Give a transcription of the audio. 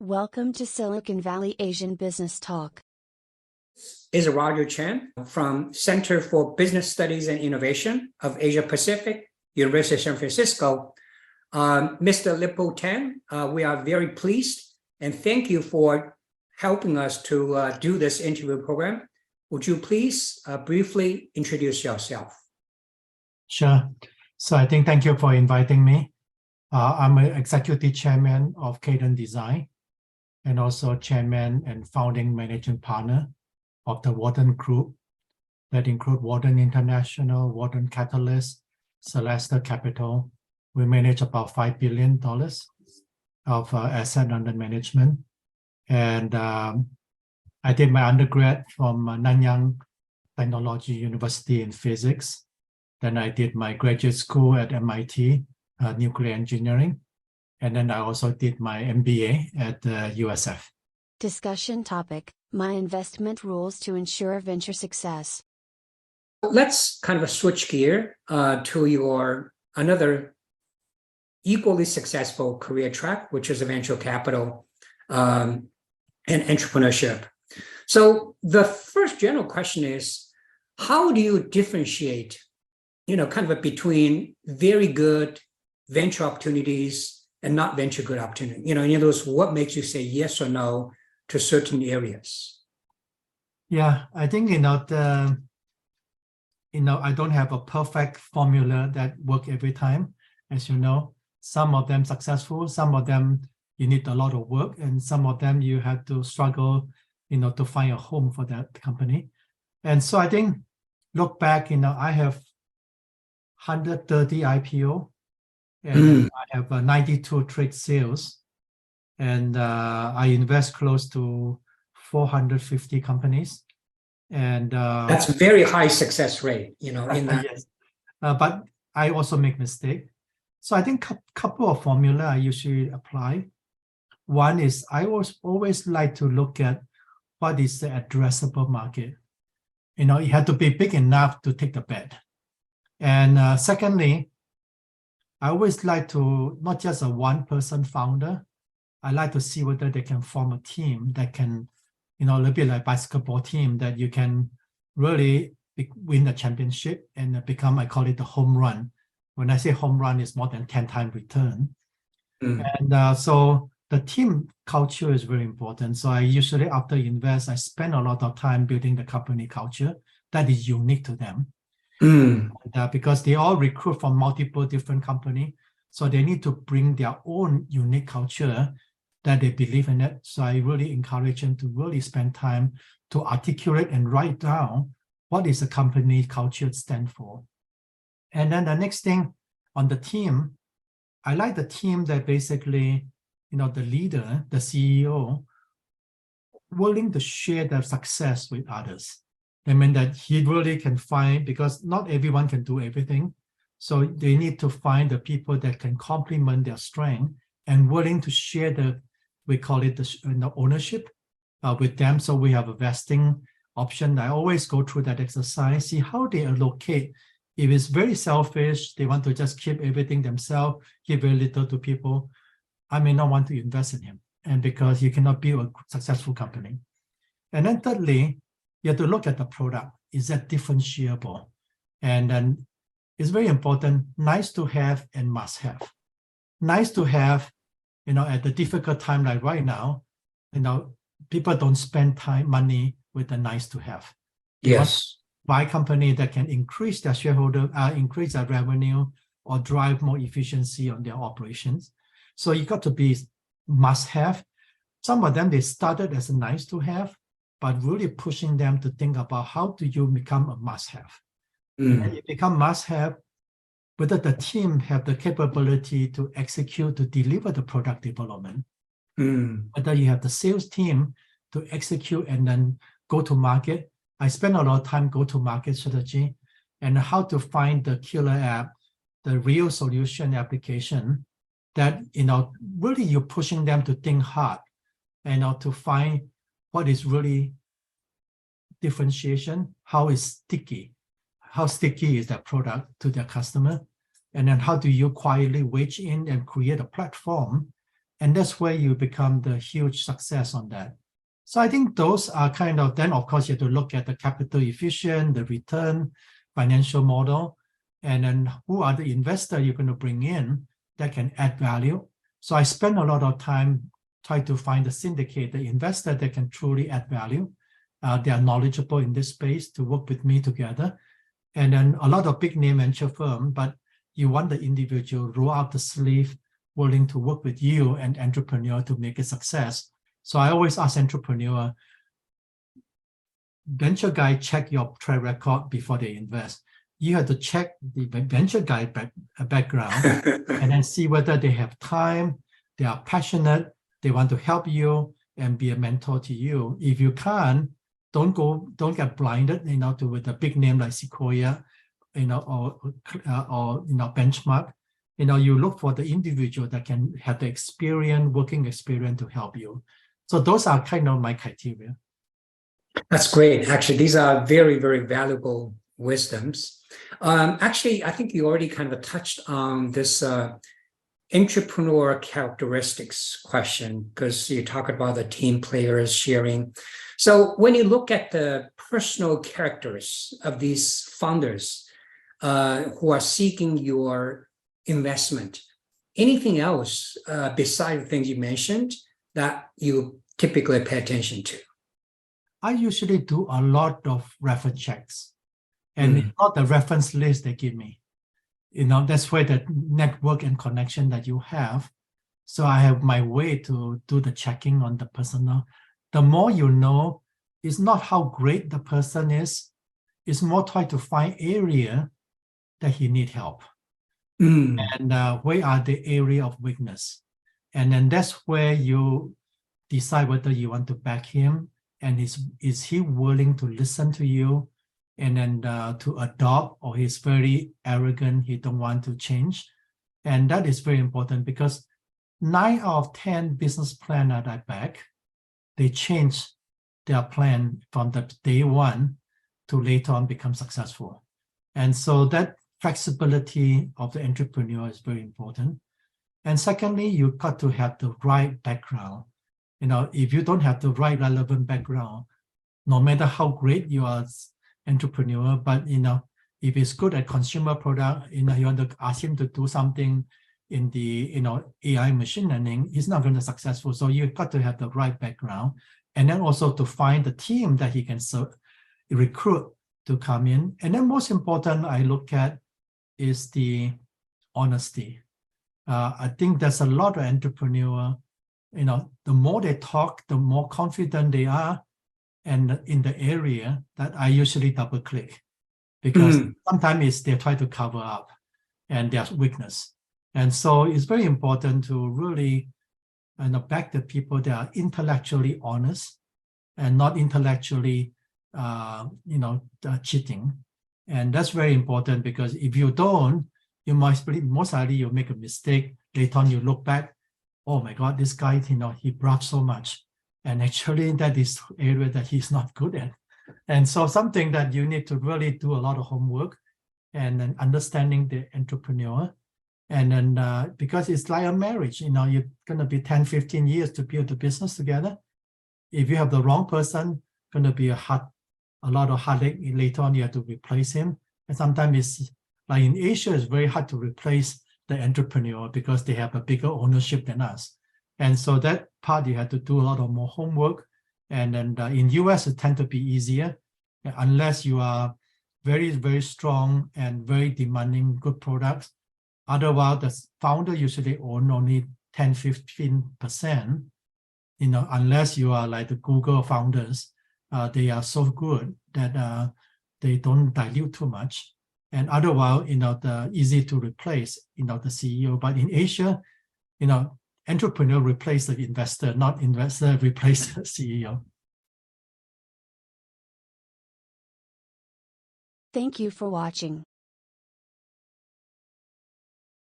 Welcome to Silicon Valley Asian Business Talk. Is Roger Chen from Center for Business Studies and Innovation of Asia Pacific, University of San Francisco. Mr. Lippo Tan, we are very pleased and thank you for helping us to do this interview program. Would you please briefly introduce yourself? Sure. So I think thank you for inviting me. I'm an executive chairman of Cadence Design and also chairman and founding managing partner of the Walden Group that include Walden International, Walden Catalyst, Celeste Capital. We manage about $5 billion of asset under management. And I did my undergrad from Nanyang Technology University in physics. Then I did my graduate school at MIT, nuclear engineering. And then I also did my MBA at USF. Discussion topic: My investment rules to ensure venture success. Let's kind of switch gear to your another equally successful career track, which is venture capital and entrepreneurship. So the first general question is, how do you differentiate, kind of between very good venture opportunities and not venture good opportunity? In other words, what makes you say yes or no to certain areas? Yeah, I think, I don't have a perfect formula that works every time. As you know, some of them successful, some of them you need a lot of work, and some of them you have to struggle, to find a home for that company. And so I think, look back, I have 130 IPO, and I have 92 trade sales, and I invest close to 450 companies. And that's a very high success rate, in that. Yes. But I also make mistakes. So I think a couple of formula I usually apply. One is I always like to look at what is the addressable market. It had to be big enough to take the bet. And secondly, I always like to not just a one-person founder. I like to see whether they can form a team that can, a little bit like basketball team, that you can really win the championship and become, I call it the home run. When I say home run, it's more than 10 times return. And so the team culture is very important. So I usually, after invest, I spend a lot of time building the company culture that is unique to them. And, because they all recruit from multiple different companies, so they need to bring their own unique culture that they believe in it. So I really encourage them to really spend time to articulate and write down what is the company culture stand for. And then the next thing on the team, I like the team that basically, the leader, the CEO, willing to share their success with others. I mean that he really can find, because not everyone can do everything. So they need to find the people that can complement their strength and willing to share we call it the ownership with them. So we have a vesting option. I always go through that exercise, see how they allocate. If it's very selfish, they want to just keep everything themselves, give very little to people, I may not want to invest in him. And because you cannot build a successful company. And then thirdly, you have to look at the product. Is that differentiable? And then it's very important, nice to have and must have. Nice to have, at the difficult time like right now, people don't spend money with the nice to have. Yes. Buy company that can increase their shareholder, increase their revenue, or drive more efficiency on their operations. So you got to be must have. Some of them, they started as a nice to have, but really pushing them to think about how do you become a must-have. And you become must-have, whether the team have the capability to execute, to deliver the product development, whether you have the sales team to execute and then go to market. I spend a lot of time go-to-market strategy and how to find the killer app, the real solution application that, really you're pushing them to think hard and to find what is really differentiation, how sticky is that product to their customer, and then how do you quietly wedge in and create a platform And that's where you become the huge success on that. So I think those are kind of, then of course you have to look at the capital efficient, the return, financial model, and then who are the investors you're going to bring in that can add value. So I spend a lot of time trying to find the syndicate, the investor that can truly add value. They are knowledgeable in this space to work with me together. And then a lot of big name venture firm, but you want the individual roll out the sleeve, willing to work with you and entrepreneur to make a success. So I always ask entrepreneur, venture guy, check your track record before they invest. You have to check the venture guy background and then see whether they have time, they are passionate, they want to help you and be a mentor to you. If you can't, don't get blinded, to with a big name like Sequoia, or Benchmark. You look for the individual that can have the experience, working experience to help you. So those are kind of my criteria. That's great. Actually, these are very, very valuable wisdoms. Actually, I think you already kind of touched on this entrepreneur characteristics question, because you talk about the team players sharing. So when you look at the personal characters of these founders who are seeking your investment, anything else besides the things you mentioned that you typically pay attention to? I usually do a lot of reference checks, and it's not the reference list they give me. That's where the network and connection that you have. So I have my way to do the checking on the personal. The more you know, it's not how great the person is, it's more try to find area that he need help. And where are the area of weakness? And then that's where you decide whether you want to back him, and is he willing to listen to you and then to adopt, or he's very arrogant, he don't want to change. And that is very important, because 9 out of 10 business plan that I back, they change their plan from the day one to later on become successful. And so that flexibility of the entrepreneur is very important. And secondly, you got to have the right background. If you don't have the right relevant background, no matter how great you are as entrepreneur, but if it's good at consumer product, you want to ask him to do something in the AI machine learning, he's not going to be successful. So you've got to have the right background, and then also to find the team that he can recruit to come in. And then most important I look at is the honesty. I think there's a lot of entrepreneur, the more they talk, the more confident they are, and in the area that I usually double click, because sometimes they try to cover up and their weakness. And so it's very important to really back the people that are intellectually honest and not intellectually cheating. And that's very important, because if you don't, you most likely you'll make a mistake. Later on you look back, oh my God, this guy, he brought so much. And actually that is area that he's not good at. And so something that you need to really do a lot of homework and then understanding the entrepreneur. And then because it's like a marriage, you're going to be 10, 15 years to build the business together. If you have the wrong person, going to be a lot of heartache. Later on, you have to replace him. And sometimes it's like in Asia, it's very hard to replace the entrepreneur because they have a bigger ownership than us. And so that part, you have to do a lot of more homework. And then in US, it tends to be easier unless you are very, very strong and very demanding good products. Otherwise, the founder usually own only 10, 15%, unless you are like the Google founders. They are so good that they don't dilute too much. And otherwise, the easy to replace, the CEO. But in Asia, entrepreneur replace the investor, not investor replace the CEO. Thank you for watching.